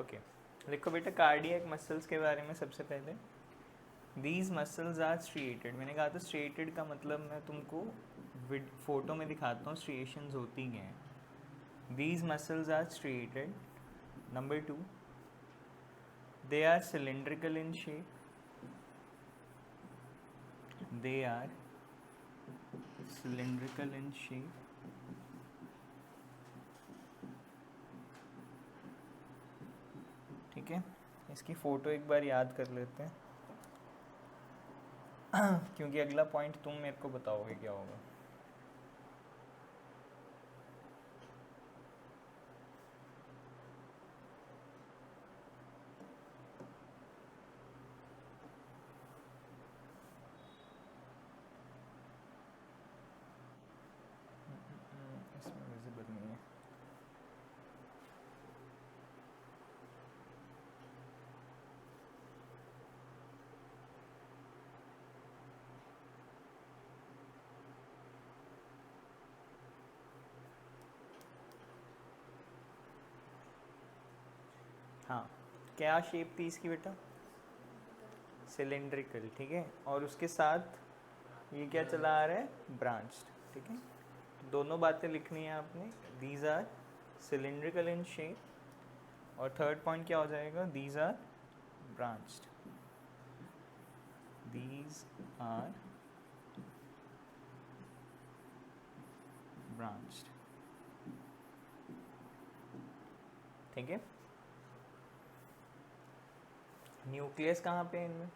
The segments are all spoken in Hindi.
ओके, लिखो बेटा कार्डियक मसल्स के बारे में सबसे पहले। These muscles are striated. मैंने कहा था स्ट्रिएटेड का मतलब मैं तुमको फोटो में दिखाता हूँ स्ट्रिएशंस होती हैं। These muscles are striated. Number 2, they are cylindrical in shape. They are cylindrical in shape. ठीक है, इसकी फ़ोटो एक बार याद कर लेते हैं क्योंकि अगला पॉइंट तुम मेरे को बताओगे क्या होगा। इसमें विजिबल नहीं है। हाँ, क्या शेप थी इसकी बेटा? सिलेंड्रिकल। ठीक है, और उसके साथ ये क्या चला आ रहा है? ब्रांच्ड। ठीक है, दोनों बातें लिखनी है आपने। These are cylindrical in shape, और थर्ड पॉइंट क्या हो जाएगा? These are branched. These are branched. ठीक है, न्यूक्लियस कहाँ पे है इनमें?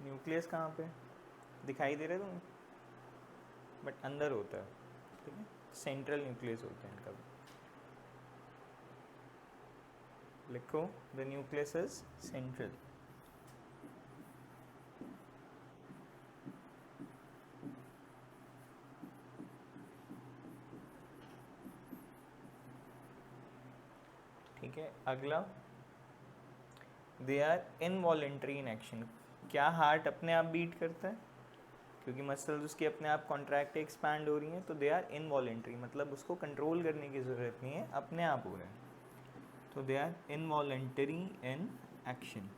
न्यूक्लियस कहाँ पे दिखाई दे रहा है तुम्हें? बट अंदर होता है। ठीक है, सेंट्रल न्यूक्लियस होता है इनका। लिखो, द न्यूक्लियस इज सेंट्रल। ठीक है, अगला, they are involuntary in action. क्या हार्ट अपने आप बीट करता है? क्योंकि मसल्स उसकी अपने आप कॉन्ट्रैक्ट एक्सपैंड हो रही हैं, तो दे आर इनवॉलेंट्री, मतलब उसको कंट्रोल करने की ज़रूरत नहीं है, अपने आप हो रहे हैं। तो they are involuntary in action.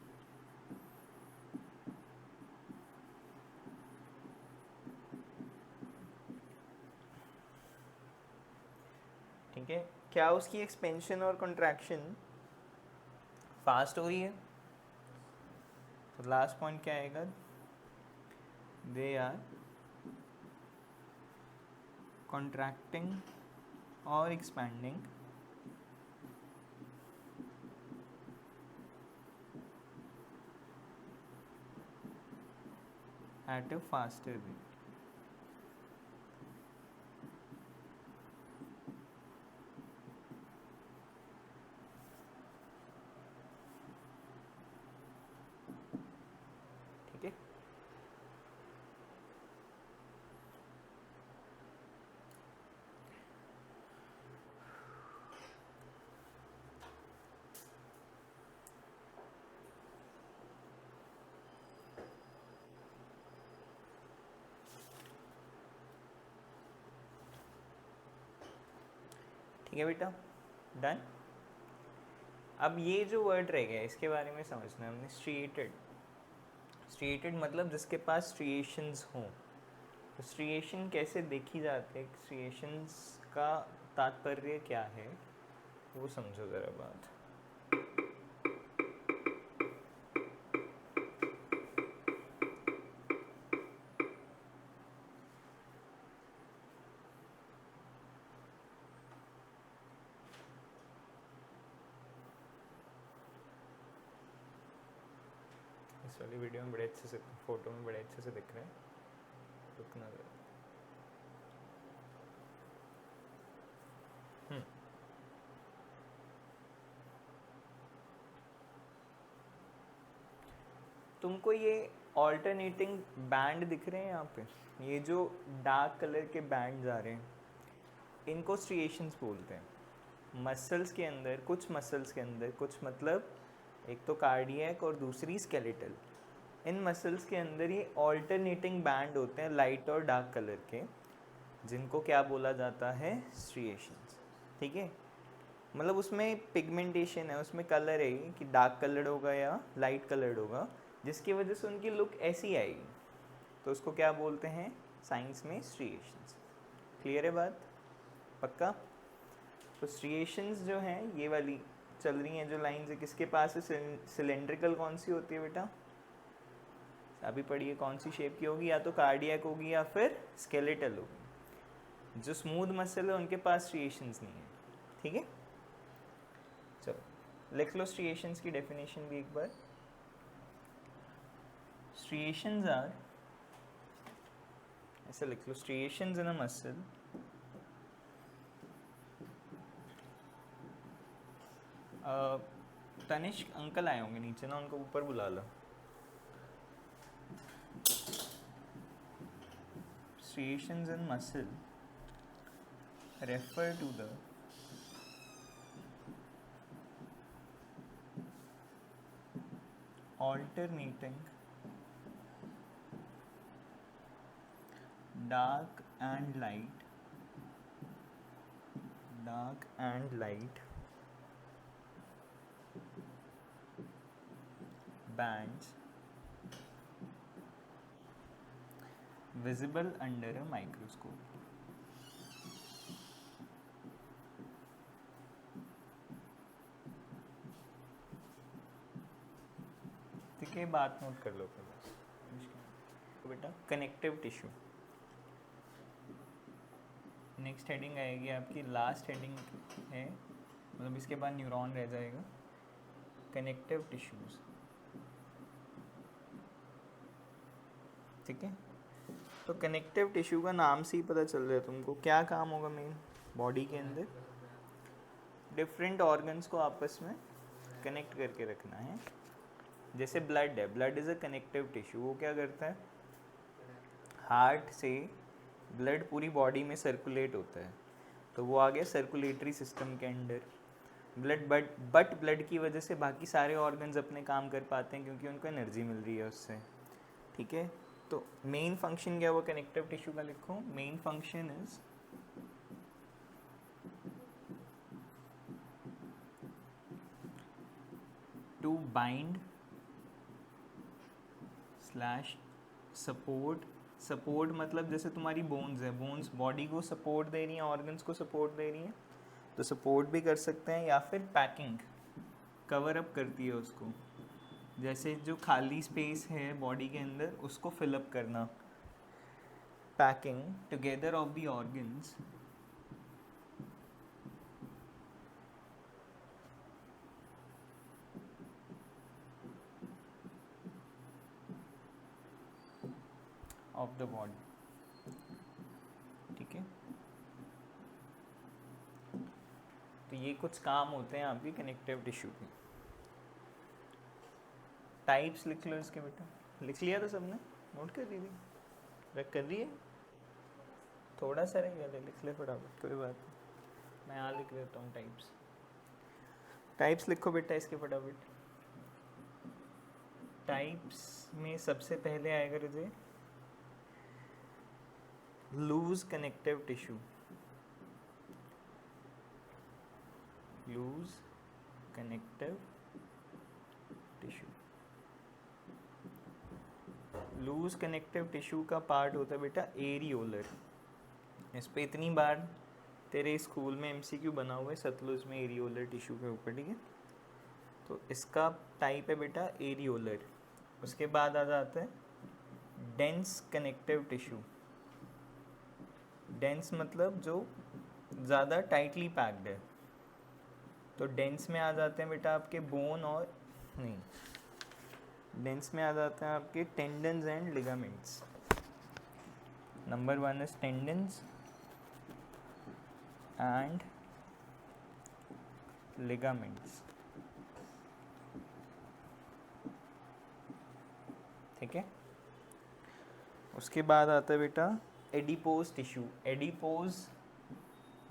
ठीक है, क्या उसकी एक्सपेंशन और कॉन्ट्रैक्शन फास्ट हो रही है? तो लास्ट पॉइंट क्या आएगा? दे आर कॉन्ट्रैक्टिंग और expanding at a faster rate. ठीक है, ठीक है बेटा, डन। अब ये जो वर्ड रह गया इसके बारे में समझना है हमने। स्ट्रिएटेड। स्ट्रिएटेड मतलब जिसके पास स्ट्रिएशंस हों। तो स्ट्रिएशन कैसे देखी जाती है? स्ट्रिएशंस का तात्पर्य क्या है वो समझो ज़रा बात। इस वाली वीडियो में बड़े अच्छे से, फोटो में बड़े अच्छे से दिख रहे हैं, रुकना ज़रा। तुमको ये ऑल्टरनेटिंग बैंड दिख रहे हैं यहाँ पे? ये जो डार्क कलर के बैंड आ रहे हैं, इनको स्ट्रिएशंस बोलते हैं। मसल्स के अंदर, कुछ मसल्स के अंदर, कुछ मतलब एक तो कार्डियक और दूसरी स्केलेटल, इन मसल्स के अंदर ये ऑल्टरनेटिंग बैंड होते हैं लाइट और डार्क कलर के, जिनको क्या बोला जाता है? स्ट्रिएशंस। ठीक है, मतलब उसमें पिगमेंटेशन है, उसमें कलर है कि डार्क कलर्ड होगा या लाइट कलर्ड होगा, जिसकी वजह से उनकी लुक ऐसी आएगी, तो उसको क्या बोलते हैं साइंस में स्ट्रिएशंस। क्लियर है बात, पक्का? तो स्ट्रिएशंस जो हैं ये वाली चल रही हैं जो लाइंस है, किसके पास है? सिलेंड्रिकल कौन सी होती है बेटा? अभी पढ़िए कौन सी शेप की होगी, या तो कार्डियक होगी या फिर स्केलेटल होगी। जो स्मूथ मसल है उनके पास स्ट्रिएशंस नहीं है, ठीक है। चलो लिख लो स्ट्रिएशंस की डेफिनेशन भी एक बार। स्ट्रिएशंस आर, ऐसे लिख लो, striations in a muscle Tanishk uncle आए होंगे नीचे ना, उनको ऊपर बुला लो। Striations in muscle refer to the alternating dark and light bands visible under a microscope. ठीक है, बात नोट कर लो बस बेटा। कनेक्टिव टिश्यू नेक्स्ट हेडिंग आएगी आपकी, लास्ट हेडिंग है, मतलब इसके बाद न्यूरॉन रह जाएगा। कनेक्टिव टिश्यूज, ठीक है। तो कनेक्टिव टिश्यू का नाम से ही पता चल रहा है तुमको क्या काम होगा मेन बॉडी के अंदर, डिफरेंट ऑर्गन्स को आपस में कनेक्ट करके रखना है। जैसे ब्लड है, blood is a connective tissue, वो क्या करता है, हार्ट से ब्लड पूरी बॉडी में सर्कुलेट होता है, तो वो आ गया सर्कुलेटरी सिस्टम के अंडर। ब्लड बट ब्लड की वजह से बाकी सारे ऑर्गन्स अपने काम कर पाते हैं क्योंकि उनको एनर्जी मिल रही है उससे, ठीक है। तो मेन फंक्शन क्या हुआ कनेक्टिव टिश्यू का, लिखो main function is to bind slash support. Support मतलब जैसे तुम्हारी बोन्स है, बोन्स बॉडी को सपोर्ट दे रही हैं, ऑर्गन्स को सपोर्ट दे रही हैं, तो सपोर्ट भी कर सकते हैं, या फिर पैकिंग, कवर अप करती है उसको, जैसे जो खाली स्पेस है बॉडी के अंदर उसको फिलअप करना। Packing together of the organs of the body, ठीक है। तो ये कुछ काम होते हैं आपकी कनेक्टिव टिश्यू के। टाइप्स लिख लो इसके बेटा, लिख लिया तो सबने, नोट कर ली, रख कर रही है, थोड़ा सा रह गया, लिख ले फटाफट, कोई बात नहीं, मैं यहाँ लिख देता हूँ टाइप्स। टाइप्स लिखो बेटा इसके फटाफट। टाइप्स में सबसे पहले आएगा तुझे loose connective tissue, loose connective tissue. Loose connective tissue का पार्ट होता है बेटा एरियोलर। इस पे इतनी बार तेरे स्कूल में एमसीक्यू बना हुआ है सतलुज में एरियोलर टिश्यू के ऊपर, ठीक है। तो इसका टाइप है बेटा एरियोलर। उसके बाद आ जाता है डेंस कनेक्टिव टिश्यू। डेंस मतलब जो ज़्यादा टाइटली पैक्ड है, तो डेंस में आ जाते हैं बेटा आपके बोन और नहीं, डेंस में आ जाते हैं आपके tendons and ligaments. Number 1 is tendons and ligaments, ठीक है। उसके बाद आता है बेटा adipose tissue. Adipose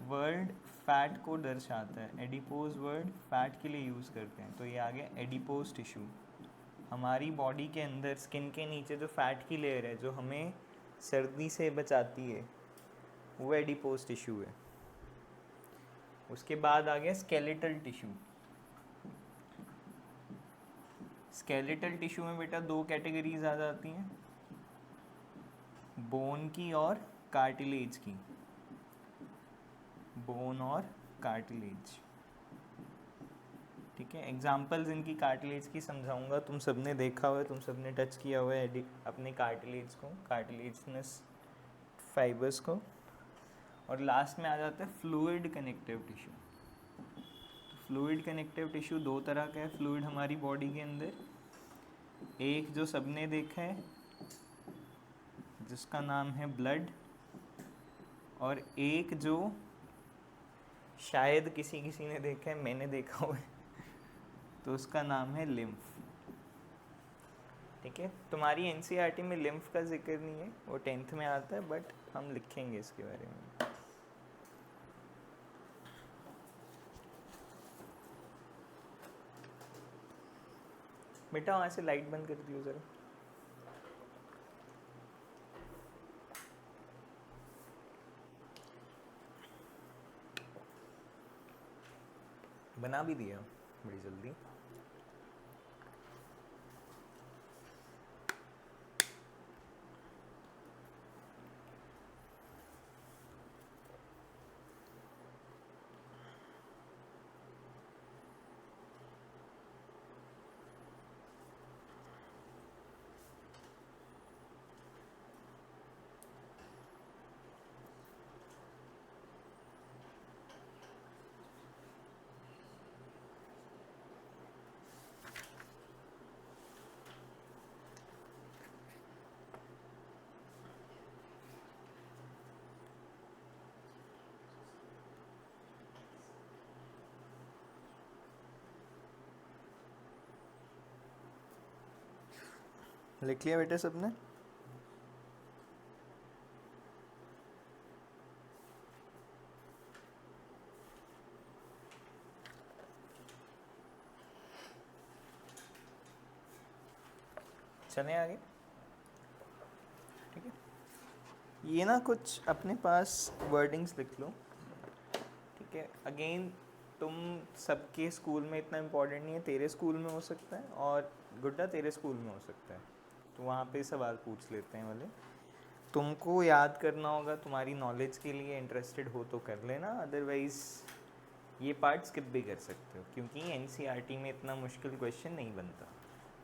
word fat को दर्शाता है, एडिपोज वर्ड फैट के लिए यूज़ करते हैं, तो ये आ गया एडिपोज टिश्यू। हमारी बॉडी के अंदर स्किन के नीचे जो फैट की लेयर है जो हमें सर्दी से बचाती है, वो एडिपोज टिश्यू है, उसके बाद आ गया स्केलेटल टिश्यू। स्केलेटल टिश्यू में बेटा दो कैटेगरीज आ जाती हैं, बोन की और कार्टिलेज की। बोन और कार्टिलेज, ठीक है। एग्जाम्पल्स इनकी कार्टिलेज की समझाऊंगा, तुम सबने देखा हुआ है, तुम सबने टच किया हुआ है अपने कार्टिलेज को, कार्टिलेजनस फाइबर्स को। और लास्ट में आ जाता है फ्लूइड कनेक्टिव टिश्यू। तो फ्लूइड कनेक्टिव टिश्यू दो तरह का है फ्लूइड हमारी बॉडी के अंदर, एक जो सबने देखा है जिसका नाम है ब्लड, और एक जो शायद किसी किसी ने देखा है, मैंने देखा हुआ है, तो उसका नाम है लिम्फ। ठीक है, तुम्हारी एनसीईआरटी में लिम्फ का जिक्र नहीं है, वो 10th में आता है, बट हम लिखेंगे इसके बारे में। बेटा वहाँ से लाइट बंद कर दियो ज़रा। बना भी दिया बड़ी जल्दी। लिख लिया बेटा सबने? चलें आगे, ठीक है। ये ना कुछ अपने पास वर्डिंग्स लिख लो, ठीक है। अगेन तुम सबके स्कूल में इतना इम्पोर्टेंट नहीं है, तेरे स्कूल में हो सकता है और गुड्डा तेरे स्कूल में हो सकता है, तो वहाँ पे सवाल पूछ लेते हैं वाले। तुमको याद करना होगा, तुम्हारी नॉलेज के लिए इंटरेस्टेड हो तो कर लेना, अदरवाइज़ ये पार्ट स्किप भी कर सकते हो, क्योंकि एनसीईआरटी में इतना मुश्किल क्वेश्चन नहीं बनता।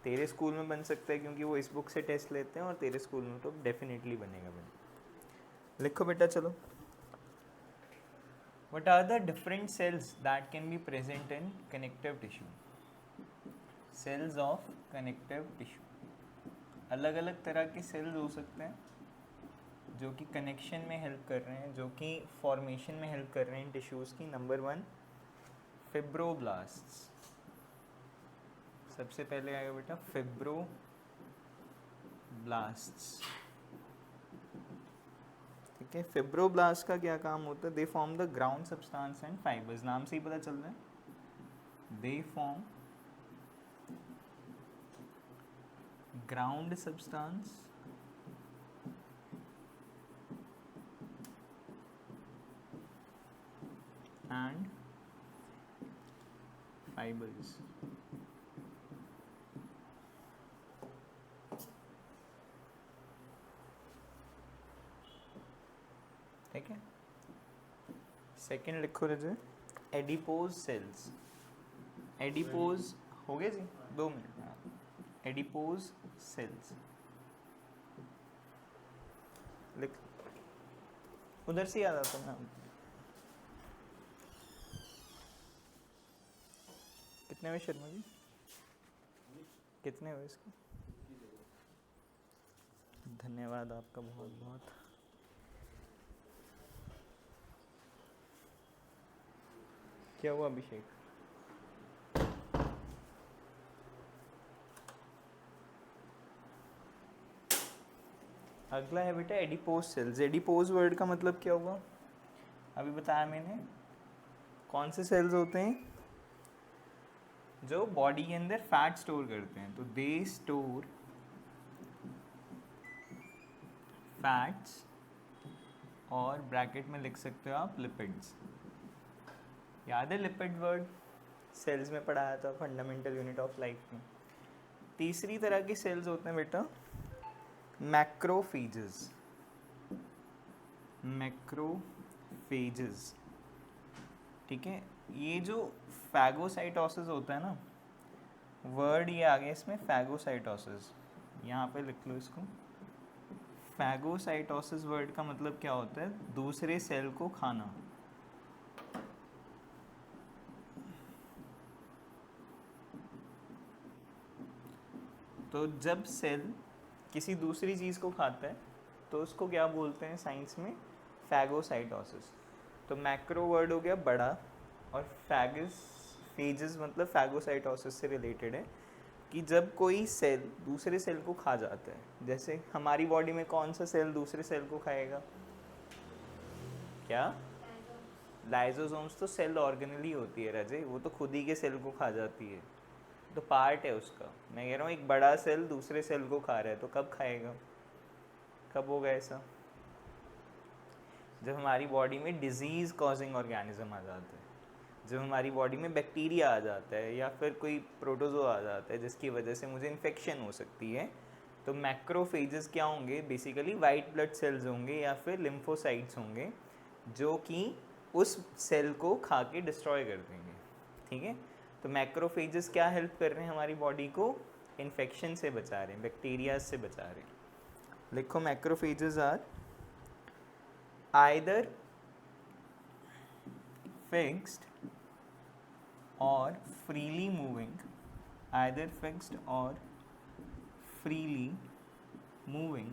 तेरे स्कूल में बन सकता है क्योंकि वो इस बुक से टेस्ट लेते हैं, और तेरे स्कूल में तो डेफिनेटली बनेगा। लिखो बेटा, चलो। What are the different cells that can be present in connective tissue? Cells of connective tissue. अलग अलग तरह के सेल्स हो सकते हैं जो कि कनेक्शन में हेल्प कर रहे हैं, जो कि फॉर्मेशन में हेल्प कर रहे हैं टिश्यूज़ की। नंबर 1 फिब्रोब्लास्ट्स। सबसे पहले आएगा बेटा फिब्रोब्लास्ट्स, ठीक है। फिब्रोब्लास्ट का क्या काम होता है? They form the ground substance and fibres. नाम से ही पता चल रहा है, they form ground substance and fibres. ठीक है। सेकेंड लिखो रजे, एडिपोज सेल्स। एडिपोज हो गए जी, 2 मिनट। एडिपोज सेल्स लिख, उधर से याद आता मैं। कितने हुए शर्मा जी? कितने हुए इसके? धन्यवाद आपका बहुत बहुत। क्या हुआ अभिषेक? अगला है बेटा एडिपोज सेल्स। एडिपोज वर्ड का मतलब क्या हुआ? अभी बताया मैंने। कौन से सेल्स होते हैं? जो बॉडी के अंदर फैट स्टोर करते हैं, तो दे स्टोर फैट्स, और ब्रैकेट में लिख सकते हो आप लिपिड्स, याद है लिपिड वर्ड सेल्स में पढ़ाया था फंडामेंटल यूनिट ऑफ लाइफ में। तीसरी तरह की सेल्स होते हैं बेटा मैक्रोफेजेस। मैक्रोफेजेस, ठीक है। ये जो फैगोसाइटोसिस होता है ना, वर्ड ये आ गया इसमें फैगोसाइटोसिस, यहाँ पे लिख लो इसको। फैगोसाइटोसिस वर्ड का मतलब क्या होता है? दूसरे सेल को खाना। तो जब सेल किसी दूसरी चीज़ को खाता है तो उसको क्या बोलते हैं साइंस में? फैगोसाइटोसिस। तो मैक्रो वर्ड हो गया बड़ा, और फेजेस मतलब फैगोसाइटोसिस से रिलेटेड है कि जब कोई सेल दूसरे सेल को खा जाता है। जैसे हमारी बॉडी में कौन सा सेल दूसरे सेल को खाएगा? क्या? लाइजोसोम्स तो सेल ऑर्गेनली होती है राजे, वो तो खुद ही के सेल को खा जाती है, तो पार्ट है उसका। मैं कह रहा हूँ एक बड़ा सेल दूसरे सेल को खा रहा है, तो कब खाएगा? कब होगा ऐसा? जब हमारी बॉडी में डिजीज़ कॉजिंग ऑर्गेनिज्म आ जाता है, जब हमारी बॉडी में बैक्टीरिया आ जाता है या फिर कोई प्रोटोजो आ जाता है जिसकी वजह से मुझे इन्फेक्शन हो सकती है। तो मैक्रोफेजेस क्या होंगे? बेसिकली वाइट ब्लड सेल्स होंगे या फिर लिम्फोसाइट्स होंगे जो कि उस सेल को खा के डिस्ट्रॉय कर देंगे, ठीक है। तो मैक्रोफेजेस क्या हेल्प कर रहे हैं? हमारी बॉडी को इन्फेक्शन से बचा रहे हैं, बैक्टीरिया से बचा रहे हैं। लिखो macrophages are either fixed or freely moving, either fixed or freely moving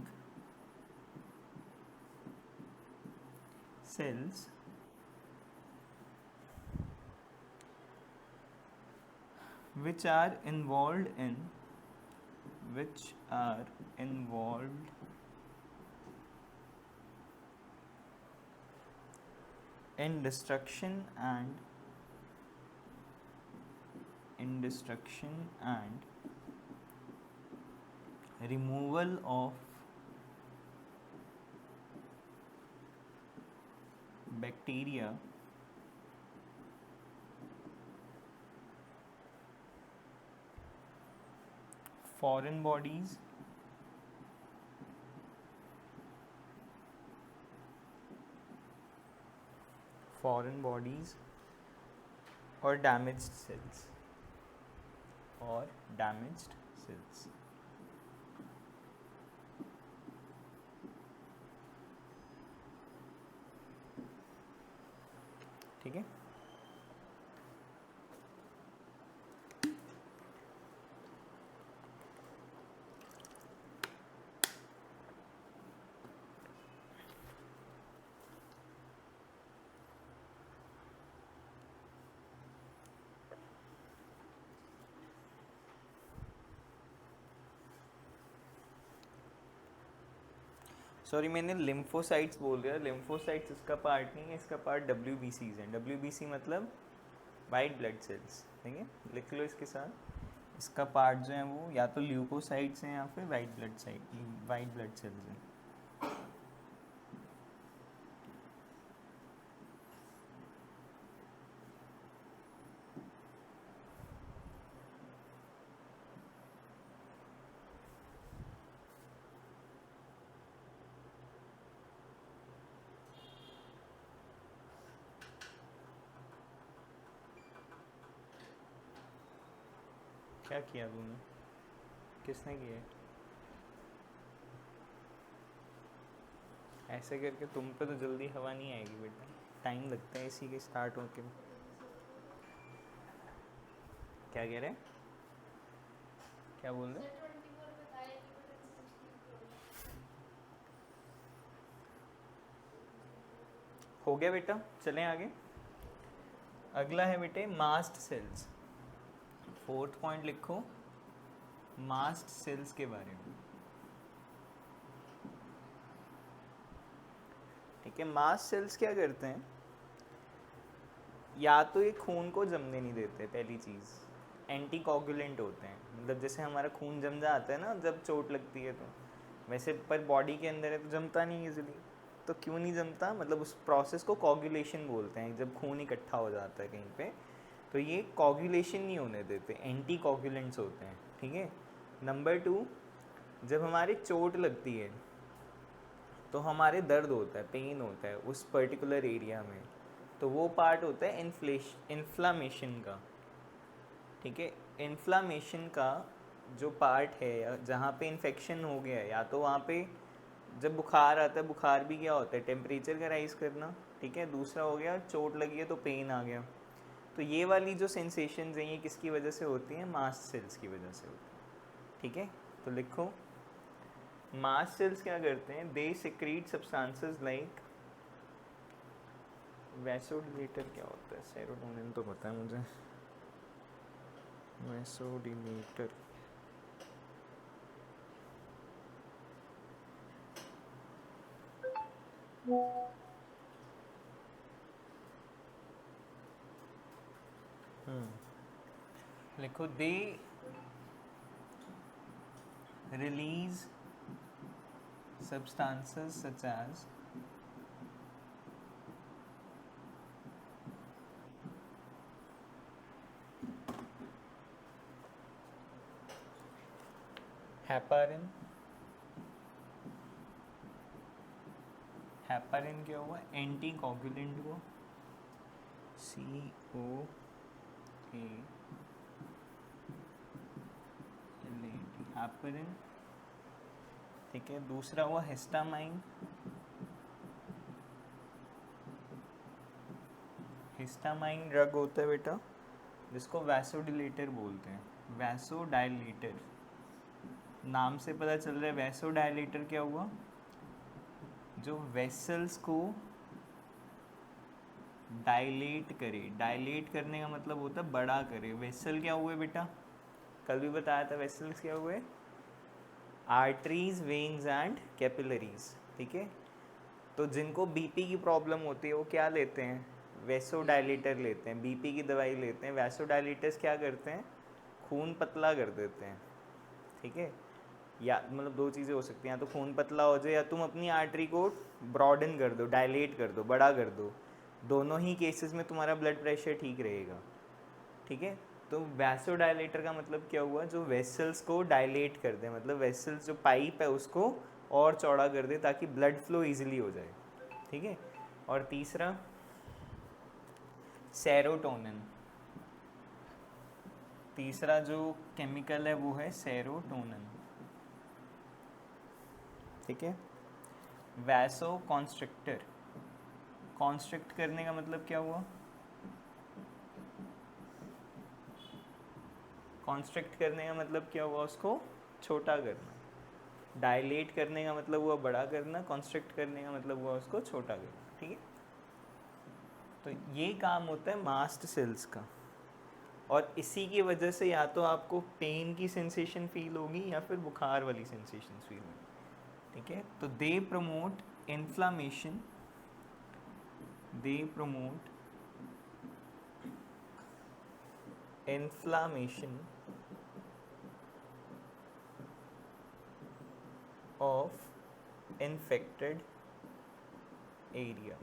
cells which are involved in destruction and removal of bacteria foreign bodies or damaged cells ठीक है। सॉरी मैंने लिम्फोसाइट्स बोल दिया, लिम्फोसाइट्स इसका पार्ट नहीं है, इसका पार्ट WBCs हैं। WBC मतलब वाइट ब्लड सेल्स, ठीक है, लिख लो इसके साथ। इसका पार्ट जो है वो या तो ल्यूकोसाइट्स हैं या फिर वाइट ब्लड सेल्स हैं। क्या किया तूने? किसने किया? ऐसे करके तुम पे तो जल्दी हवा नहीं आएगी बेटा, टाइम लगता है इसी के स्टार्ट होके। क्या कह रहे? क्या बोल रहे? हो गया बेटा, चलें आगे। अगला है बेटे मास्ट सेल्स। 4th पॉइंट लिखो मास्ट सेल्स के बारे में, ठीक है। मास्ट सेल्स क्या करते हैं? या तो ये खून को जमने नहीं देते, पहली चीज़ एंटी कोगुलेंट होते हैं, मतलब जैसे हमारा खून जम जाता है ना जब चोट लगती है, तो वैसे पर बॉडी के अंदर है तो जमता नहीं इजीली, तो क्यों नहीं जमता, मतलब उस प्रोसेस को कोगुलेशन बोलते हैं, जब खून इकट्ठा हो जाता है कहीं पे, तो ये कोगुलेशन नहीं होने देते, एंटी कोगुलेंट्स होते हैं, ठीक है। नंबर 2, जब हमारे चोट लगती है तो हमारे दर्द होता है, पेन होता है उस पर्टिकुलर एरिया में, तो वो पार्ट होता है इन्फ्लामेशन का, ठीक है। इन्फ्लामेशन का जो पार्ट है, जहाँ पे इन्फेक्शन हो गया है, या तो वहाँ पे जब बुखार आता है, बुखार भी क्या होता है, टेम्परेचर का राइज करना, ठीक है। दूसरा हो गया चोट लगी है तो पेन आ गया, तो ये वाली जो सेंसेशंस हैं ये किसकी वजह से होती हैं, मास्ट सेल्स की वजह से होती हैं, ठीक है। तो लिखो, मास्ट सेल्स क्या करते हैं, they secrete substances like, vasodilator क्या होता है, सेरोटोनिन तो पता है मुझे, वैसोडिलेटर, लिखो, they release substances such as heparin, heparin क्या हुआ, एंटी कोगुलेंट को, COA हेपारिन, ठीक है। दूसरा हुआ हिस्टामाइन, हिस्टामाइन ड्रग होता है बेटा जिसको वैसोडिलेटर बोलते हैं, वैसोडाइलेटर, नाम से पता चल रहा है। वैसोडाइलेटर क्या हुआ, जो वेसल्स को डायलेट करे, डायलेट करने का मतलब होता है बड़ा करे। वेसल क्या हुए बेटा, कल भी बताया था, वेसल्स क्या हुए, आर्टरीज, वेन्स एंड कैपिलरीज, ठीक है। तो जिनको बीपी की प्रॉब्लम होती है वो क्या लेते हैं, वैसोडाइलेटर लेते हैं, बीपी की दवाई लेते हैं। वैसोडाइलेटर्स क्या करते हैं, खून पतला कर देते हैं, ठीक है। या मतलब दो चीज़ें हो सकती हैं, या तो खून पतला हो जाए या तुम अपनी आर्टरी को ब्रॉडन कर दो, डायलेट कर दो, बड़ा कर दो, दोनों ही केसेस में तुम्हारा ब्लड प्रेशर ठीक रहेगा, ठीक है। तो वैसोडाइलेटर का मतलब क्या हुआ, जो वेसल्स को डायलेट कर दे, मतलब वेसल्स जो पाइप है उसको और चौड़ा कर दे ताकि ब्लड फ्लो इजीली हो जाए, ठीक है। और तीसरा सेरोटोनिन, तीसरा जो केमिकल है वो है सेरोटोनिन, ठीक है। वैसो कॉन्स्ट्रिक्टर, कॉन्स्ट्रिक्ट करने का मतलब क्या हुआ, कॉन्स्ट्रिक्ट करने का मतलब क्या हुआ, उसको छोटा करना। डायलेट करने का मतलब हुआ बड़ा करना, कॉन्स्ट्रिक्ट करने का मतलब हुआ उसको छोटा करना, ठीक है। तो ये काम होता है मास्ट सेल्स का, और इसी की वजह से या तो आपको पेन की सेंसेशन फील होगी या फिर बुखार वाली सेंसेशन फील होगी, ठीक है। तो they promote inflammation, they promote inflammation of infected area,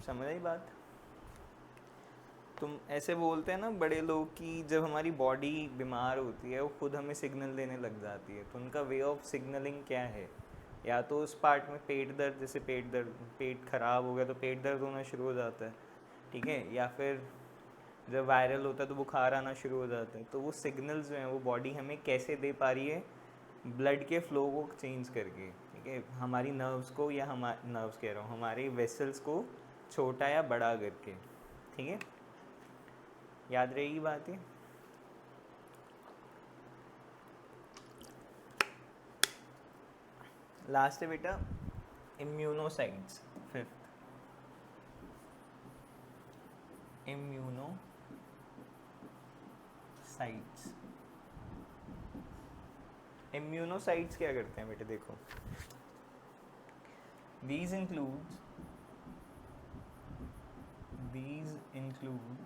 समझ आई बात। तुम ऐसे बोलते हैं ना बड़े लोग कि जब हमारी बॉडी बीमार होती है वो खुद हमें सिग्नल देने लग जाती है, तो उनका वे ऑफ सिग्नलिंग क्या है, या तो उस पार्ट में पेट दर्द, जैसे पेट दर्द, पेट खराब हो गया तो पेट दर्द होना शुरू हो जाता है, ठीक है, या फिर जब वायरल होता है तो बुखार आना शुरू हो जाता है। तो वो सिग्नल्स जो हैं वो बॉडी हमें कैसे दे पा रही है, ब्लड के फ्लो को चेंज करके, ठीक है, हमारी नर्व्स को, या हमारे नर्व्स कह रहा हूँ, हमारे वेसल्स को छोटा या बड़ा करके, ठीक है। याद रहेगी बात ये। लास्ट है बेटा इम्यूनोसाइट्स, फिफ्थ, इम्यूनोसाइट्स। इम्यूनोसाइट्स क्या करते हैं बेटे, देखो, these include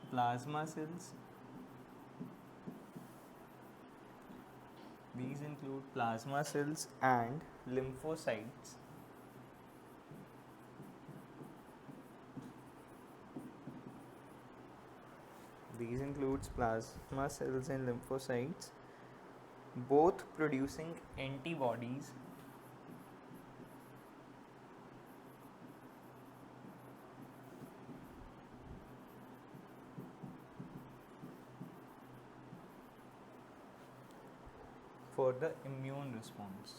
plasma cells, These include plasma cells and lymphocytes. These includes plasma cells and lymphocytes, both producing antibodies for the immune response.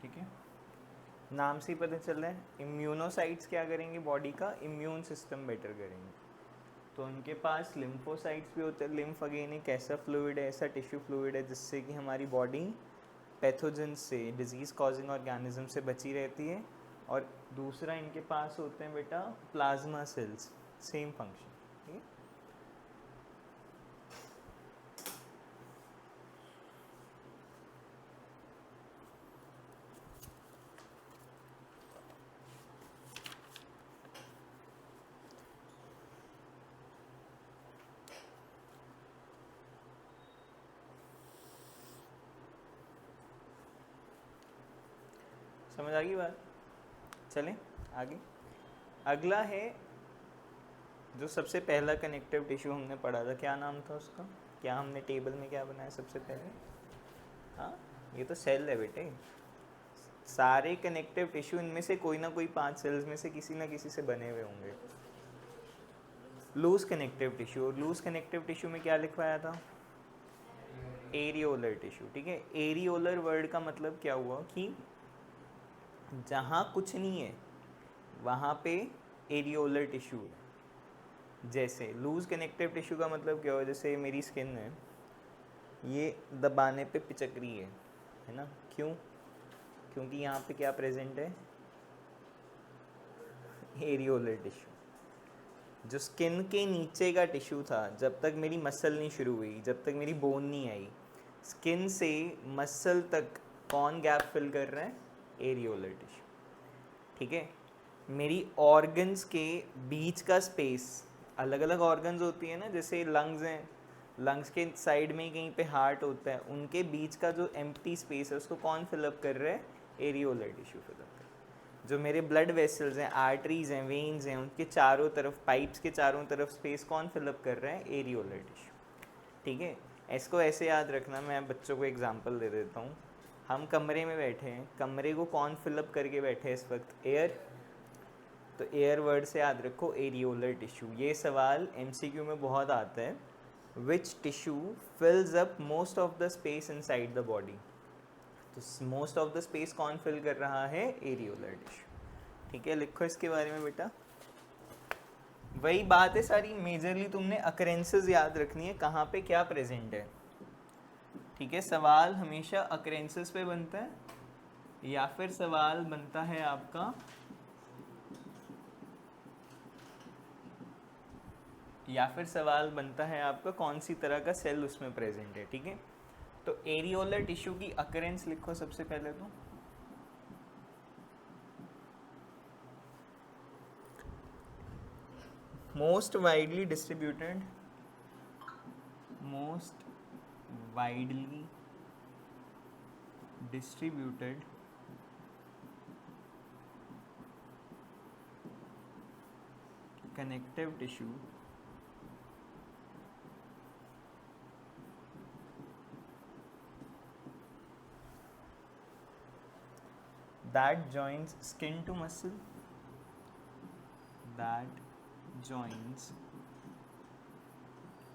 ठीक है, नाम से ही पता चल रहा है इम्यूनोसाइट्स क्या करेंगे, बॉडी का इम्यून सिस्टम बेटर करेंगे। तो उनके पास लिम्फोसाइट्स भी होते हैं। लिम्फ अगेन एक ऐसा फ्लूइड है, ऐसा टिश्यू फ्लूइड है जिससे कि हमारी बॉडी पैथोजन से, डिजीज़ कॉजिंग ऑर्गेनिज्म से बची रहती है। और दूसरा इनके पास होते हैं बेटा प्लाज्मा सेल्स, सेम फंक्शन। ठीक है, समझ आ गई बात? चलें आगे। अगला है जो सबसे पहला कनेक्टिव टिश्यू हमने पढ़ा था, क्या नाम था उसका? क्या हमने टेबल में क्या बनाया सबसे पहले? हाँ, ये तो सेल है बेटे। सारे कनेक्टिव टिश्यू इनमें से कोई ना कोई 5 सेल्स में से किसी ना किसी से बने हुए होंगे। लूज कनेक्टिव टिश्यू, और लूज कनेक्टिव टिश्यू में क्या लिखवाया था? Areolar tissue. ठीक है, एरियोलर वर्ड का मतलब क्या हुआ कि जहाँ कुछ नहीं है वहाँ पे एरियोलर टिश्यू है। जैसे लूज कनेक्टिव टिश्यू का मतलब क्या हुआ, जैसे मेरी स्किन है, ये दबाने पे पिचक रही है ना? क्यों? क्योंकि यहाँ पे क्या प्रेजेंट है? Areolar tissue. जो स्किन के नीचे का टिश्यू था, जब तक मेरी मसल नहीं शुरू हुई, जब तक मेरी बोन नहीं आई, स्किन से मसल तक कौन गैप फिल कर रहा है? Areolar tissue. ठीक है, मेरी ऑर्गन्स के बीच का स्पेस, अलग अलग ऑर्गन्स होती है ना, जैसे लंग्स हैं, लंग्स के साइड में ही कहीं पे हार्ट होता है, उनके बीच का जो एम्प्टी स्पेस है उसको कौन फिलअप कर रहा है? एरियोलर टिश्यू फिलअप कर रहा है। जो मेरे ब्लड वेसल्स हैं, आर्टरीज हैं, वेन्स हैं, उनके चारों तरफ, पाइप्स के चारों तरफ स्पेस कौन फिलअप कर रहा है? Areolar tissue. ठीक है, इसको ऐसे याद रखना। मैं बच्चों को एग्जांपल दे देता हूँ। हम कमरे में बैठे हैं, कमरे को कौन फिलअप करके बैठे हैं इस वक्त? एयर। तो एयर वर्ड से याद रखो एरियोलर टिश्यू। ये सवाल एमसीक्यू में बहुत आता है। Which tissue fills up most of the space inside the body? तो मोस्ट ऑफ द स्पेस कौन फिल कर रहा है? Areolar tissue. ठीक है, लिखो इसके बारे में बेटा। वही बात है सारी, मेजरली तुमने अकरेंसेस याद रखनी है, कहाँ पे क्या प्रेजेंट है। ठीक है, सवाल हमेशा अकरेंसेस पे बनता है या फिर सवाल बनता है आपका कौन सी तरह का सेल उसमें प्रेजेंट है। ठीक है, तो एरियोलर टिश्यू की अकरेंस लिखो सबसे पहले तो। Most widely distributed connective tissue that joins skin to muscle,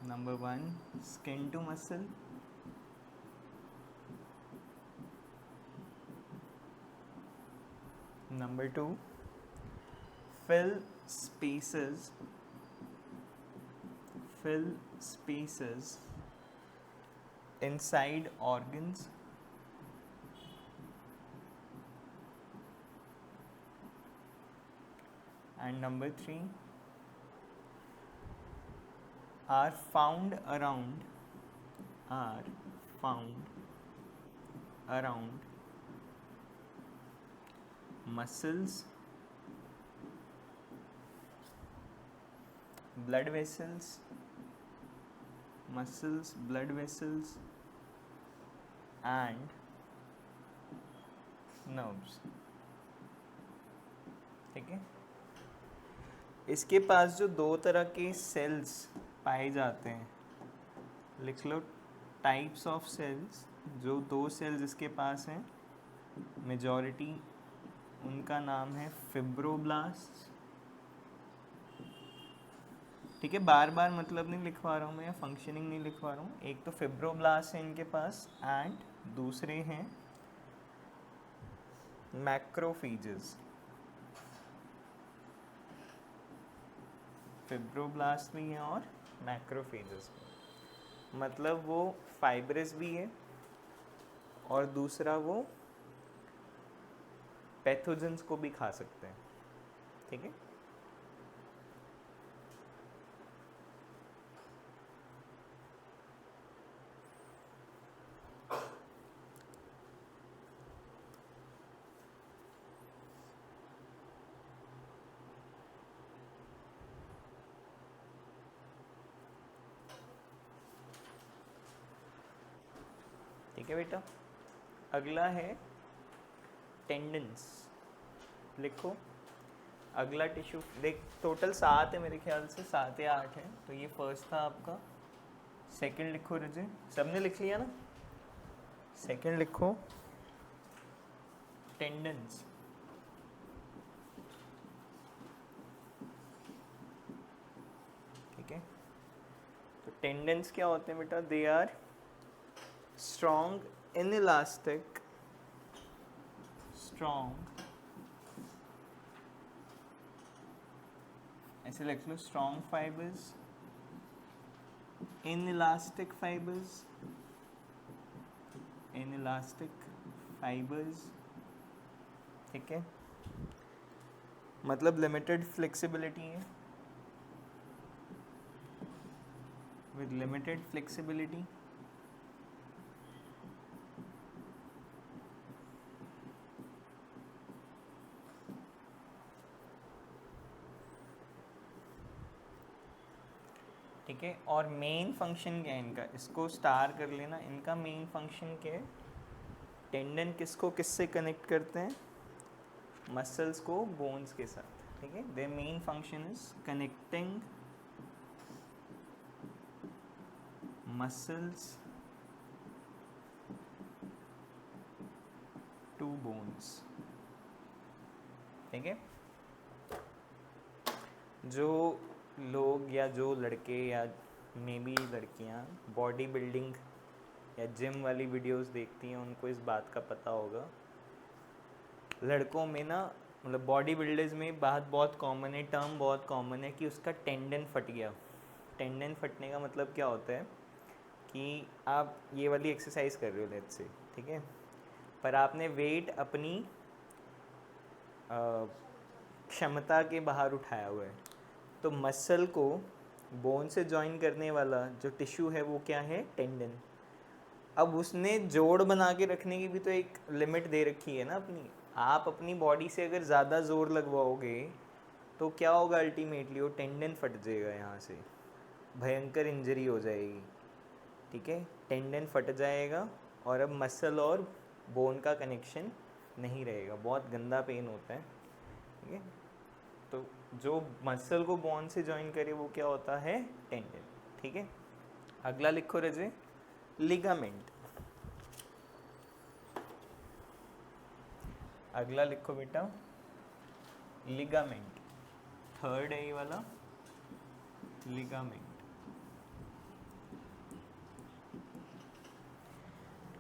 number 1 skin to muscle, number 2 fill spaces inside organs, and number 3 are found around muscles blood vessels, muscles, blood vessels and nerves. ठीक है, इसके पास जो दो तरह के सेल्स पाए जाते हैं, लिख लो टाइप्स ऑफ सेल्स। जो दो सेल्स इसके पास हैं मेजॉरिटी, उनका नाम है फिब्रोब्लास्ट। ठीक है, बार बार मतलब नहीं लिखवा रहा हूँ मैं, या फंक्शनिंग नहीं लिखवा रहा हूँ। एक तो फिब्रोब्लास्ट है इनके पास एंड दूसरे हैं मैक्रोफेजेस। फिब्रोब्लास्ट भी हैं और मैक्रोफेजेस भी, मतलब वो फाइब्रस भी है और दूसरा वो पैथोजेंस को भी खा सकते हैं। ठीक है, ठीक है बेटा। अगला है टेंडन्स। लिखो अगला टिश्यू, देख टोटल 7 है मेरे ख्याल से, 7 या 8 है, तो ये फर्स्ट था आपका। सेकंड लिखो रजे, सबने लिख लिया ना? सेकंड लिखो टेंडन्स। ठीक है, तो टेंडन्स क्या होते हैं बेटा? They are strong inelastic, strong, ऐसे लिख लो strong fibers, inelastic fibers, inelastic fibers। ठीक है, मतलब लिमिटेड फ्लेक्सिबिलिटी है, with limited flexibility। ठीक है, और मेन फंक्शन क्या है इनका, इसको स्टार कर लेना। इनका मेन फंक्शन क्या है? टेंडन किसको किससे कनेक्ट करते हैं? मसल्स को बोन्स के साथ। ठीक है, their main function is connecting muscles to bones. ठीक है, जो लोग या जो लड़के या मे बी लड़कियां बॉडी बिल्डिंग या जिम वाली वीडियोस देखती हैं, उनको इस बात का पता होगा। लड़कों में ना, मतलब बॉडी बिल्डर्स में बात बहुत कॉमन है, टर्म बहुत कॉमन है कि उसका टेंडन फट गया। टेंडन फटने का मतलब क्या होता है कि आप ये वाली एक्सरसाइज कर रहे हो लेट्स से, ठीक है, पर आपने वेट अपनी क्षमता के बाहर उठाया हुआ है, तो मसल को बोन से जॉइन करने वाला जो टिश्यू है वो क्या है? टेंडन। अब उसने जोड़ बना के रखने की भी तो एक लिमिट दे रखी है ना अपनी। आप अपनी बॉडी से अगर ज़्यादा ज़ोर लगवाओगे तो क्या होगा? अल्टीमेटली वो टेंडन फट जाएगा, यहाँ से भयंकर इंजरी हो जाएगी। ठीक है, टेंडन फट जाएगा और अब मसल और बोन का कनेक्शन नहीं रहेगा, बहुत गंदा पेन होता है। ठीक है, तो जो मसल को बोन से जॉइन करे वो क्या होता है? टेंडन। ठीक है, अगला लिखो रजे, लिगामेंट। अगला लिखो बेटा लिगामेंट, थर्ड है ये वाला लिगामेंट।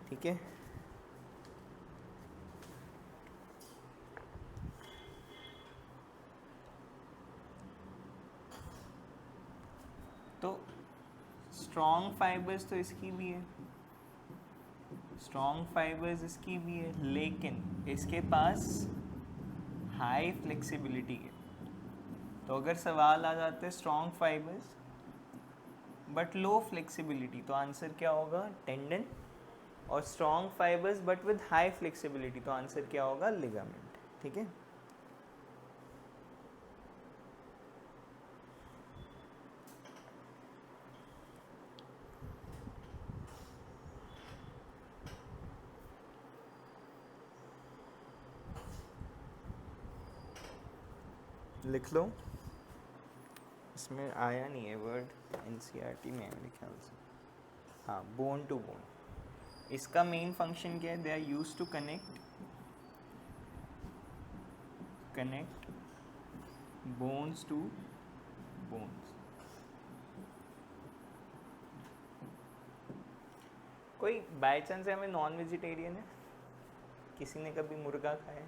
ठीक है, तो स्ट्रॉन्ग फाइबर्स तो इसकी भी है, स्ट्रॉन्ग फाइबर्स इसकी भी है, लेकिन इसके पास हाई फ्लेक्सिबिलिटी है। तो अगर सवाल आ जाते हैं strong fibres but low flexibility, तो आंसर क्या होगा? टेंडन। और strong fibres but with high flexibility, तो आंसर क्या होगा? लिगामेंट। ठीक है, लिख लो, इसमें आया नहीं है वर्ड, एनसीईआरटी में है मेरे ख्याल से। हाँ, बोन टू बोन। इसका मेन फंक्शन क्या है? They are use to connect bones to bones. कोई बाय चांस हमें नॉन वेजिटेरियन है? किसी ने कभी मुर्गा खाया?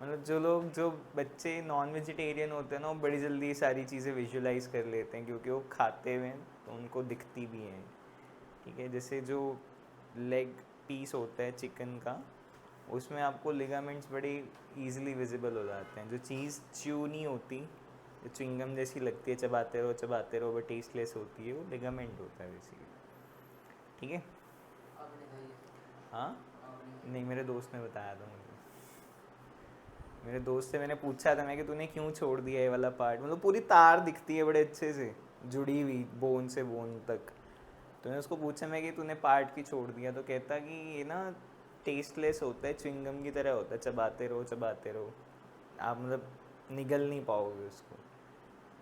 मतलब जो बच्चे नॉन वेजिटेरियन होते हैं ना, वो बड़ी जल्दी ये सारी चीज़ें विजुलाइज कर लेते हैं क्योंकि वो खाते हुए हैं तो उनको दिखती भी हैं। ठीक है, जैसे जो लेग पीस होता है चिकन का, उसमें आपको लिगामेंट्स बड़े इजीली विजिबल हो जाते हैं। जो चीज़ च्यू नहीं होती, जो च्युइंगम जैसी लगती है, चबाते रहो बट टेस्टलेस होती है, वो लिगामेंट होता है बेसिकली। ठीक है। हाँ, नहीं, मेरे दोस्त ने बताया था मुझे। मेरे दोस्त से मैंने पूछा था मैं कि तूने क्यों छोड़ दिया ये वाला पार्ट, मतलब पूरी तार दिखती है बड़े अच्छे से जुड़ी हुई बोन से बोन तक। तो मैंने उसको पूछा मैं कि तूने पार्ट की छोड़ दिया, तो कहता कि ये ना टेस्टलेस होता है, च्युइंगम की तरह होता है, चबाते रहो, आप मतलब निगल नहीं पाओगे उसको।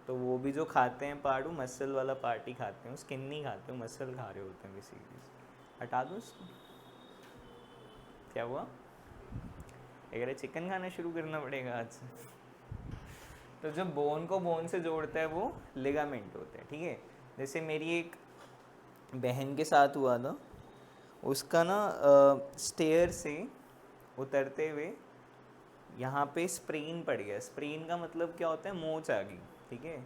तो वो भी जो खाते हैं पार्ट, वो मसल वाला पार्ट ही खाते हैं, स्किन नहीं खाते, मसल खा रहे होते हैं बेसिकली। हटा दो उसको। क्या हुआ? अगर चिकन खाना शुरू करना पड़ेगा आज से। तो जो बोन को बोन से जोड़ता है वो लिगामेंट होता है। ठीक है, जैसे मेरी एक बहन के साथ हुआ था, उसका ना स्टेयर से उतरते हुए यहाँ पे स्प्रेन पड़ गया। स्प्रेन का मतलब क्या होता है? मोच आ गई। ठीक है,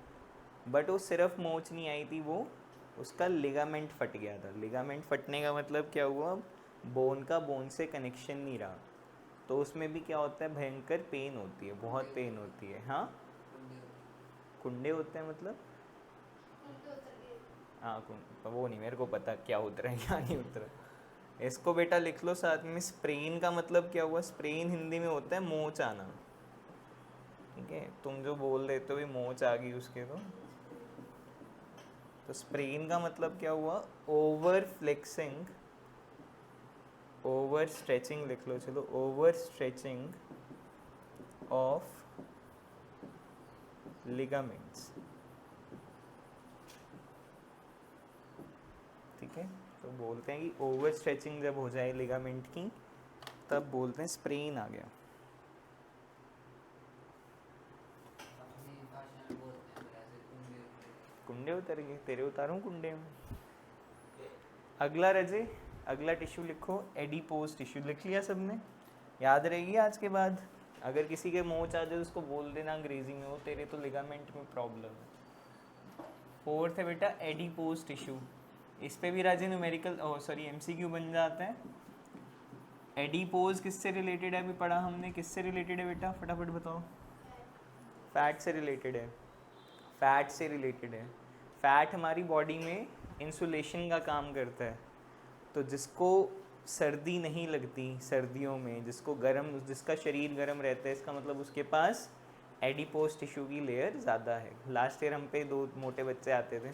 बट वो सिर्फ मोच नहीं आई थी, वो उसका लिगामेंट फट गया था। लिगामेंट फटने का मतलब क्या हुआ? बोन का बोन से कनेक्शन नहीं रहा, तो उसमें भी क्या होता है? भयंकर पेन होती है, बहुत पेन होती है। हाँ, कुंडे होते हैं मतलब? हाँ, वो नहीं मेरे को पता क्या उतरा है क्या नहीं उतरा। इसको बेटा लिख लो साथ में। स्प्रेन का मतलब क्या हुआ? स्प्रेन हिंदी में होता है मोच आना। ठीक है, तुम जो बोल देते हो भी मोच आ गई उसके, तो स्प्रेन का मतलब क्या हुआ? ओवर फ्लेक्सिंग, ओवर स्ट्रेचिंग लिख लो, चलो, ओवर स्ट्रेचिंग ऑफ लिगामेंट्स। ठीक है, तो बोलते हैं कि ओवर स्ट्रेचिंग जब हो जाए लिगामेंट की, तब बोलते हैं स्प्रेन आ गया। कुंडे उतर गए, तेरे उतारूं कुंडे में? अगला रजे, अगला टिश्यू लिखो, एडिपोज टिश्यू। लिख लिया सबने? याद रहेगी आज के बाद। अगर किसी के मोच आ जाए उसको बोल देना अंग्रेजी में, वो तेरे तो लिगामेंट में प्रॉब्लम है। फोर्थ है बेटा एडिपोज टिश्यू। इस पे भी राजे न्यूमेरिकल एमसीक्यू बन जाते हैं। एडिपोज किससे रिलेटेड है? अभी पढ़ा हमने, किससे रिलेटेड है बेटा? फटाफट बताओ। फैट से रिलेटेड है। फैट से रिलेटेड है। फैट हमारी बॉडी में इंसुलेशन का काम करता है। तो जिसको सर्दी नहीं लगती सर्दियों में, जिसको गर्म, जिसका शरीर गर्म रहता है, इसका मतलब उसके पास एडिपोज टिश्यू की लेयर ज़्यादा है। लास्ट ईयर हम पे 2 मोटे बच्चे आते थे,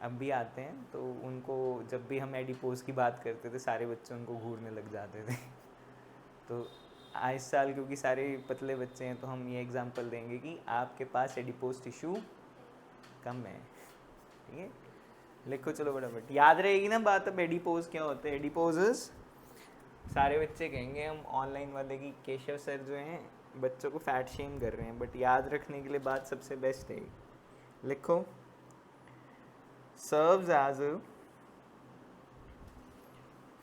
अब भी आते हैं, तो उनको जब भी हम एडिपोज की बात करते थे, सारे बच्चे उनको घूरने लग जाते थे। तो इस साल क्योंकि सारे पतले बच्चे हैं, तो हम ये एग्जांपल देंगे कि आपके पास एडिपोज टिश्यू कम है। ठीक है, लिखो चलो फटाफट, याद रहेगी ना बात। अब एडिपोज क्या होता है? एडिपोजेस, सारे बच्चे कहेंगे हम ऑनलाइन वाले की केशव सर जो हैं बच्चों को फैट शेम कर रहे हैं, बट याद रखने के लिए बात सबसे बेस्ट है। लिखो, सर्व्स एज अ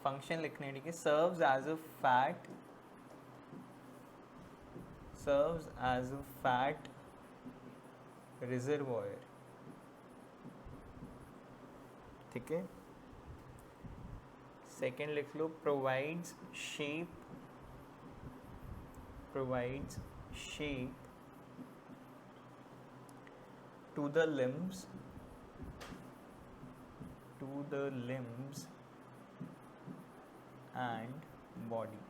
फंक्शन लिखने, ठीक है, serves as a fat, serves as a fat reservoir. ठीक है, सेकेंड लिख लो, provides shape, provides shape to the limbs, and body.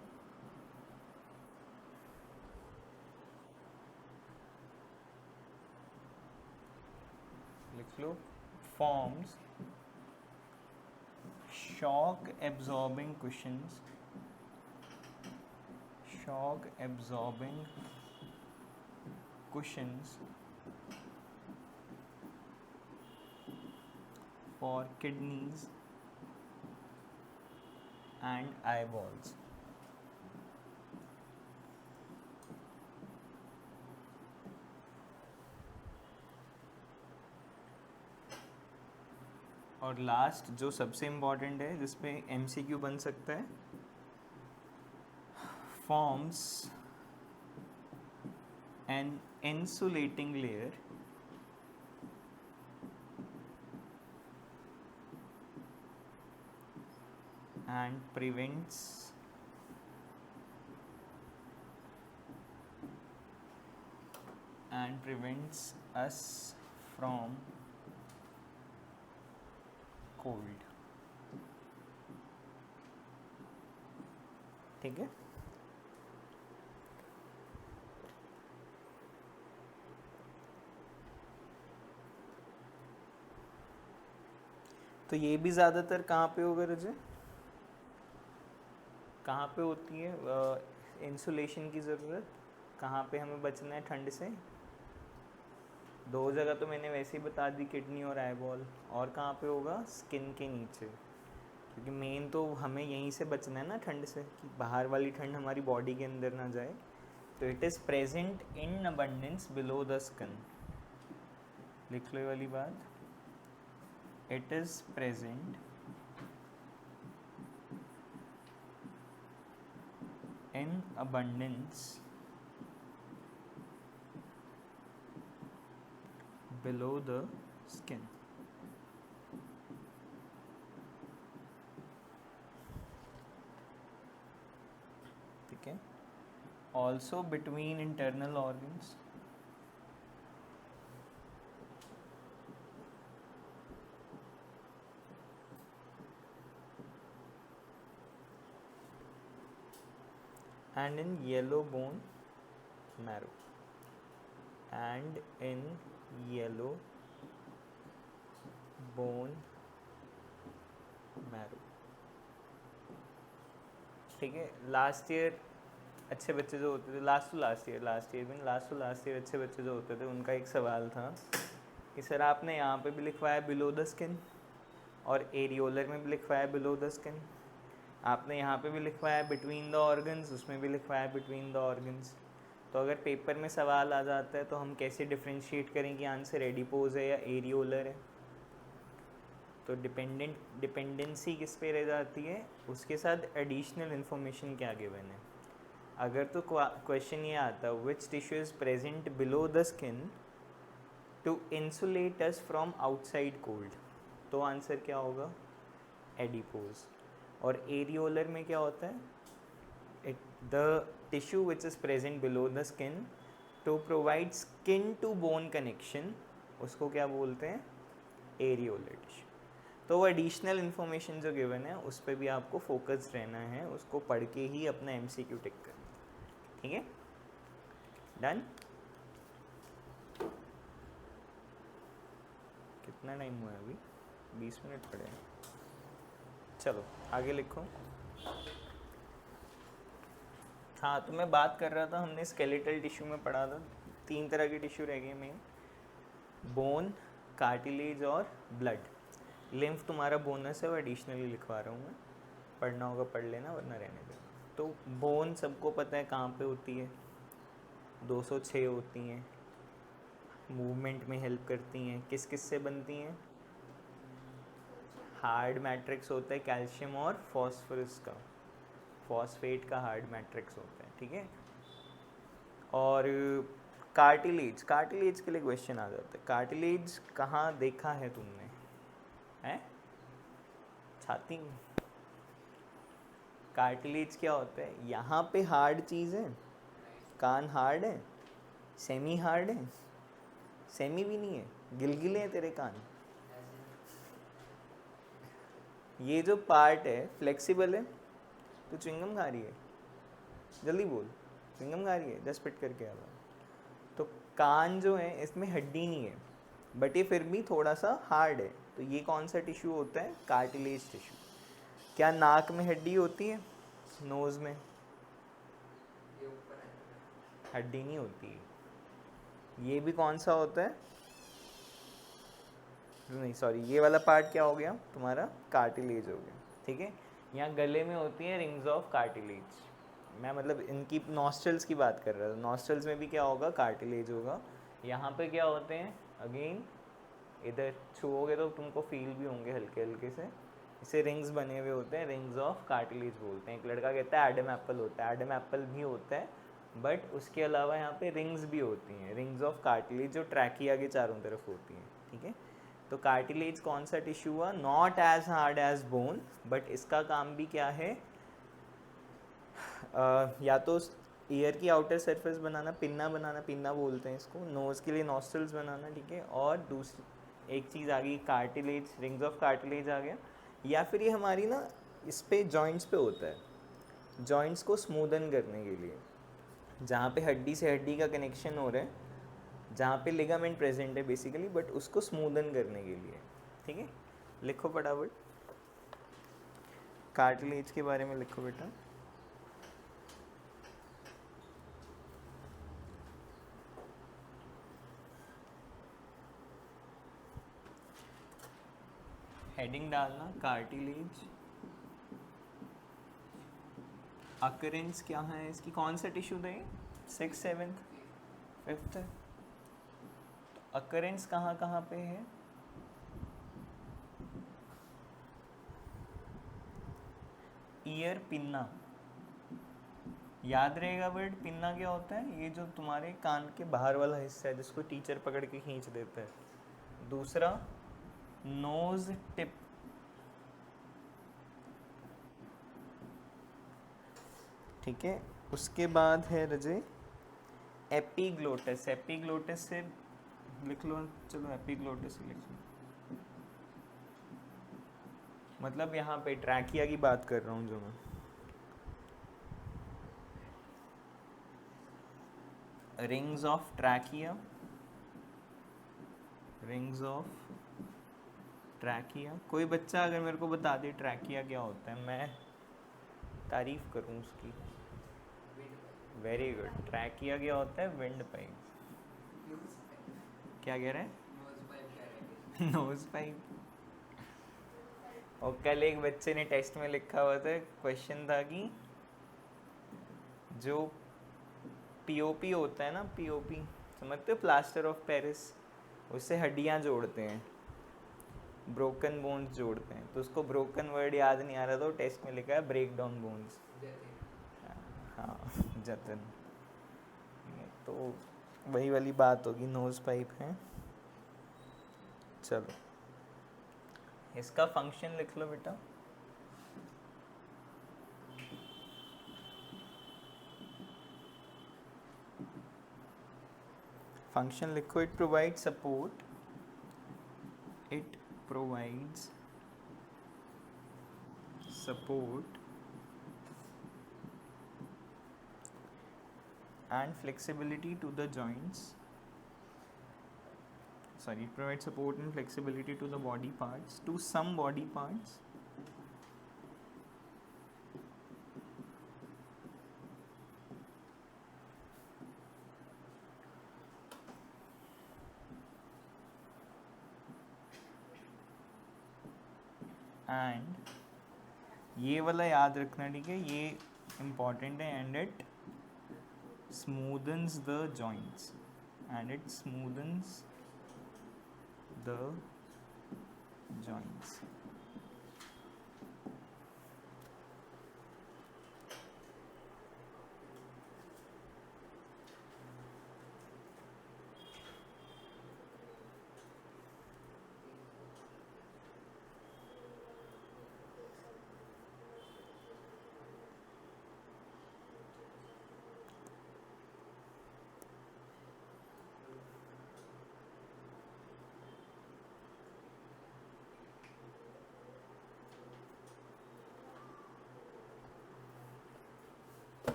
लिख लो, forms shock absorbing cushions, shock absorbing cushions for kidneys and eyeballs. और लास्ट जो सबसे इम्पॉर्टेंट है जिसपे MCQ बन सकता है, forms an insulating layer and prevents us from cold. ठीक है, तो ये भी ज़्यादातर कहाँ पे होगा रजे, कहाँ पे होती है इंसुलेशन की ज़रूरत, कहाँ पे हमें बचना है ठंड से? दो जगह तो मैंने वैसे ही बता दी, किडनी और आईबॉल। और कहाँ पे होगा? स्किन के नीचे, क्योंकि मेन तो हमें यहीं से बचना है ना ठंड से, कि बाहर वाली ठंड हमारी बॉडी के अंदर ना जाए। तो it is present in abundance below the skin. लिख लो ये वाली बात, it is present in abundance below the skin. ठीक है, also between internal organs, and in yellow bone marrow, and in yellow bone marrow। ठीक है, लास्ट ईयर अच्छे बच्चे जो होते थे, लास्ट टू लास्ट ईयर अच्छे बच्चे जो होते थे, उनका एक सवाल था कि सर आपने यहाँ पे भी लिखवाया बिलो द स्किन और एरियोलर में भी लिखवाया बिलो द स्किन, आपने यहाँ पे भी लिखवाया बिटवीन द ऑर्गन्स, उसमें भी लिखवाया बिटवीन द ऑर्गन्स। तो अगर पेपर में सवाल आ जाता है तो हम कैसे डिफ्रेंशिएट करें कि आंसर एडिपोज है या एरियोलर है? तो डिपेंडेंसी किस पे रह जाती है, उसके साथ एडिशनल इन्फॉर्मेशन क्या गिवन है। अगर तो क्वेश्चन ये आता which tissue is present below the skin to insulate us from outside cold, तो आंसर क्या होगा? एडिपोज। और एरियोलर में क्या होता है? The tissue which is present below the skin to provide skin to bone connection, उसको क्या बोलते हैं? Areolar tissue. तो वो एडिशनल इन्फॉर्मेशन जो गिवन है उस पर भी आपको फोकस रहना है, उसको पढ़ के ही अपना MCQ टिक करना। ठीक है, डन। कितना टाइम हुआ है अभी? 20 मिनट पड़े हैं। चलो आगे लिखो। हाँ, तो मैं बात कर रहा था, हमने स्केलेटल टिश्यू में पढ़ा था 3 तरह के टिश्यू रह गए मेन, बोन, कार्टिलेज और ब्लड। लिम्फ तुम्हारा बोनस है, वो एडिशनली लिखवा रहा हूँ मैं, पढ़ना होगा पढ़ लेना वरना रहने देना। तो बोन सबको पता है कहाँ पे होती है, 206 होती हैं, मूवमेंट में हेल्प करती हैं। किस किस से बनती हैं? हार्ड मैट्रिक्स होता है कैल्शियम और फॉस्फोरस का, फॉस्फेट का हार्ड मैट्रिक्स होता है। ठीक है, और कार्टिलेज, कार्टिलेज के लिए क्वेश्चन आ जाता है, कार्टिलेज कहाँ देखा है तुमने? है छाती में। कार्टिलेज क्या होता है? यहाँ पे हार्ड चीज़ है, कान हार्ड है, सेमी हार्ड है, सेमी भी नहीं है, गिलगिले हैं तेरे कान। ये जो पार्ट है फ्लेक्सिबल है। तो च्युइंगम खा रही है, जल्दी बोल, च्युइंगम खा रही है, 10 पिट करके आ रहा। तो कान जो है इसमें हड्डी नहीं है, बट ये फिर भी थोड़ा सा हार्ड है। तो ये कौन सा टिश्यू होता है? Cartilage tissue. क्या नाक में हड्डी होती है? नोज़ में? हड्डी नहीं होती है। ये भी कौन सा होता है, नहीं सॉरी, ये वाला पार्ट क्या हो गया तुम्हारा, कार्टिलेज हो गया, ठीक है। यहाँ गले में होती है रिंग्स ऑफ कार्टिलेज, मैं मतलब इनकी नॉस्ट्रल्स की बात कर रहा था, नॉस्ट्रल्स में भी क्या होगा, कार्टिलेज होगा। यहाँ पे क्या होते हैं, अगेन इधर छुओगे तो तुमको फील भी होंगे हल्के हल्के से, इसे रिंग्स बने हुए होते हैं, रिंग्स ऑफ कार्टिलेज बोलते हैं। एक लड़का कहता है एडम एप्पल होता है, एडम एप्पल भी होता है, बट उसके अलावा यहाँ पे रिंग्स भी होती हैं, रिंग्स ऑफ कार्टिलेज जो ट्रैकिया के चारों तरफ होती हैं, ठीक है। तो कार्टिलेज कौन सा टिश्यू हुआ, not as hard as bone, but इसका काम भी क्या है, या तो ईयर की आउटर सरफेस बनाना, पिन्ना बोलते हैं इसको, नोज़ के लिए नॉस्ट्रल्स बनाना, ठीक है। और दूसरी एक चीज़ आ गई कार्टिलेज, रिंग्स ऑफ कार्टिलेज आ गया। या फिर ये हमारी ना इस पे जॉइंट्स पे होता है, जॉइंट्स को स्मूदन करने के लिए, जहाँ पे हड्डी से हड्डी का कनेक्शन हो रहा है, जहाँ पे लिगामेंट प्रेजेंट है बेसिकली, बट उसको स्मूदन करने के लिए, ठीक है। लिखो फटाफट, कार्टिलेज के बारे में लिखो बेटा। हेडिंग डालना कार्टिलेज, अकरेंस क्या है इसकी, कौन सा टिश्यू था ये, 6th 7th 5th है, तो अकरेंस कहाँ कहाँ पे है, ईयर पिन्ना, याद रहेगा वर्ड पिन्ना क्या होता है, ये जो तुम्हारे कान के बाहर वाला हिस्सा है जिसको टीचर पकड़ के खींच देता है। दूसरा नोज टिप, ठीक है। उसके बाद है रजे एपीग्लोटिस, एपीग्लोटिस से लिख लो, चलो एपीग्लोटिस से लिख लो, मतलब यहाँ पे ट्रैकिया की बात कर रहा हूँ जो मैं, rings of trachea, rings of trachea. कोई बच्चा अगर मेरे को बता दे ट्रैकिया क्या होता है, मैं तारीफ करूँ उसकी। वेरी गुड, ट्रैकिया क्या होता है, विंड पाइप। क्या कह रहे हैं, नोज पाइप। और कल एक बच्चे ने टेस्ट में लिखा हुआ था, क्वेश्चन था कि जो पीओपी होता है ना, पीओपी समझते हो, प्लास्टर ऑफ पेरिस, उससे हड्डियाँ जोड़ते हैं, ब्रोकन बोन्स जोड़ते हैं, तो उसको ब्रोकन वर्ड याद नहीं आ रहा था, टेस्ट में लिखा है ब्रेक डाउन बोन्स। हाँ जतन, तो वही वाली बात होगी, नोज पाइप है। चलो इसका फंक्शन लिख लो बेटा, फंक्शन लिखो, it provide support, it provides support and flexibility to the joints, sorry, it provides support and flexibility to the body parts, to some body parts, and ये वाला याद रखना, ठीक है, ये इम्पॉर्टेंट है, and it smoothens the joints, and it smoothens the joints.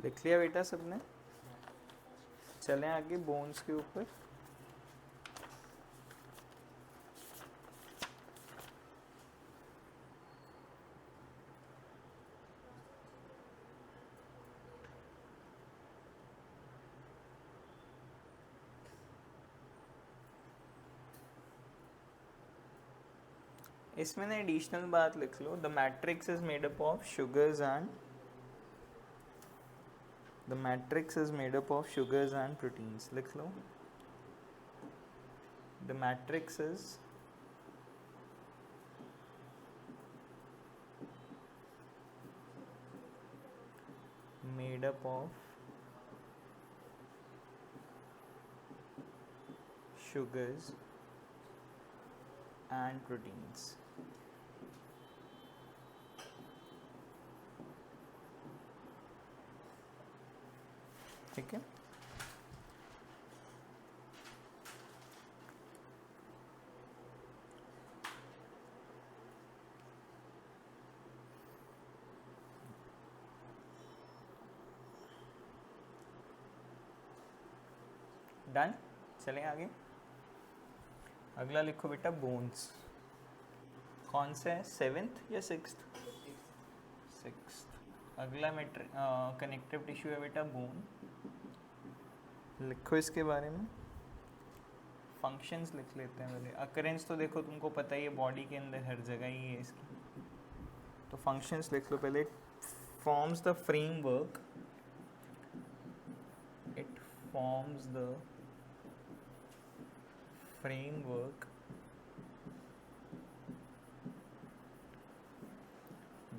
लिख लिया बेटा सबने, चलें आगे बोन्स के ऊपर। इसमें ना एडिशनल बात लिख लो, the matrix is made up of sugars and proteins लिख लो. The matrix is made up of sugars and proteins. ठीक है. डन. चलें आगे. अगला लिखो बेटा बोन्स. कौन सा है, 7th या 6th? 6th. अगला कनेक्टिव टिश्यू है बेटा बोन. लिखो इसके बारे में. फंक्शंस लिख लेते हैं पहले. अकरेंस तो देखो तुमको पता ही है, बॉडी के अंदर हर जगह ही है इसकी. तो फंक्शंस लिख लो पहले. Forms the framework. It forms the framework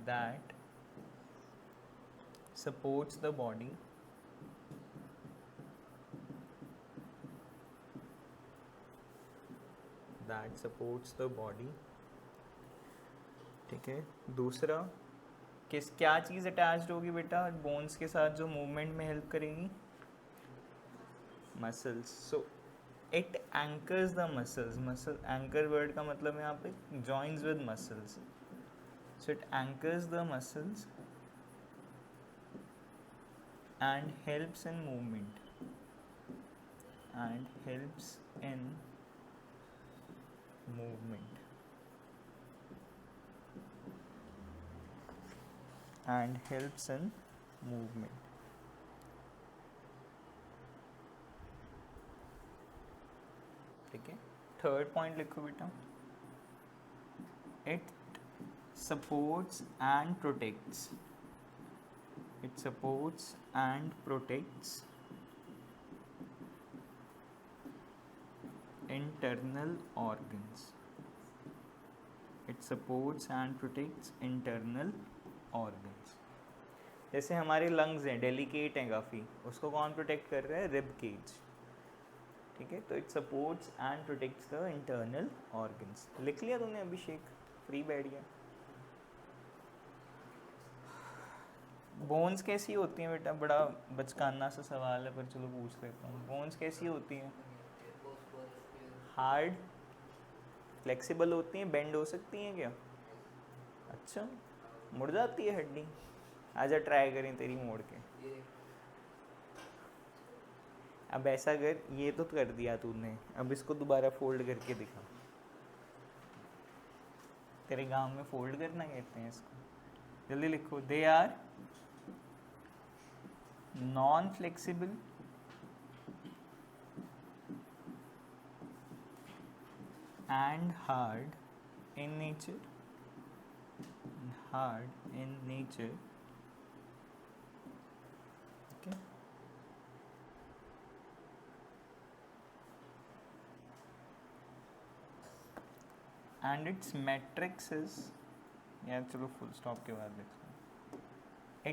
that supports the body ठीक है. दूसरा क्या चीज़ अटैच्ड होगी बेटा बोन्स के साथ जो मूवमेंट में हेल्प करेगी? Muscles. So it anchors the muscles. Muscle anchor word का मतलब है यहाँ पे joins with muscles. So it anchors the muscles and helps in movement and helps in movement ठीक है. थर्ड पॉइंट लिखो बेटा. It supports and protects internal organs. जैसे हमारे लंग्स हैं, डेलिकेट हैं काफ़ी, उसको कौन प्रोटेक्ट कर रहा है? Rib cage. ठीक है. तो it supports and protects the internal organs. लिख लिया तुमने अभिषेक? फ्री बैठ गया. बोन्स कैसी होती हैं बेटा? बड़ा बचकाना सा सवाल है पर चलो पूछ लेता हूँ. बोन्स कैसी होती हैं? हार्ड, फ्लेक्सिबल होती हैं, बेंड हो सकती हैं क्या? अच्छा, मुड़ जाती है हड्डी? आजा ट्राई करें तेरी मोड़ के. अब ऐसा कर, ये तो कर दिया तूने, अब इसको दोबारा फोल्ड करके दिखा. तेरे गांव में फोल्ड करना कहते हैं इसको. जल्दी लिखो. They are non flexible and hard in nature. Okay. And its matrix is, या चलो फुल स्टॉप के बाद लिखते हैं.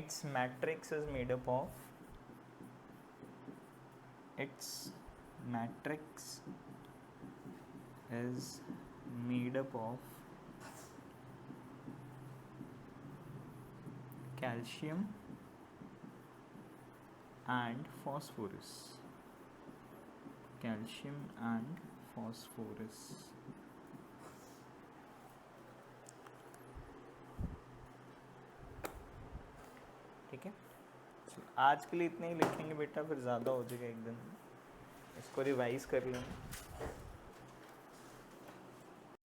Its matrix is made up of calcium and phosphorus. ठीक है. आज के लिए इतने ही लिखेंगे बेटा, फिर ज़्यादा हो जाएगा एकदम. इसको रिवाइज कर लेंगे.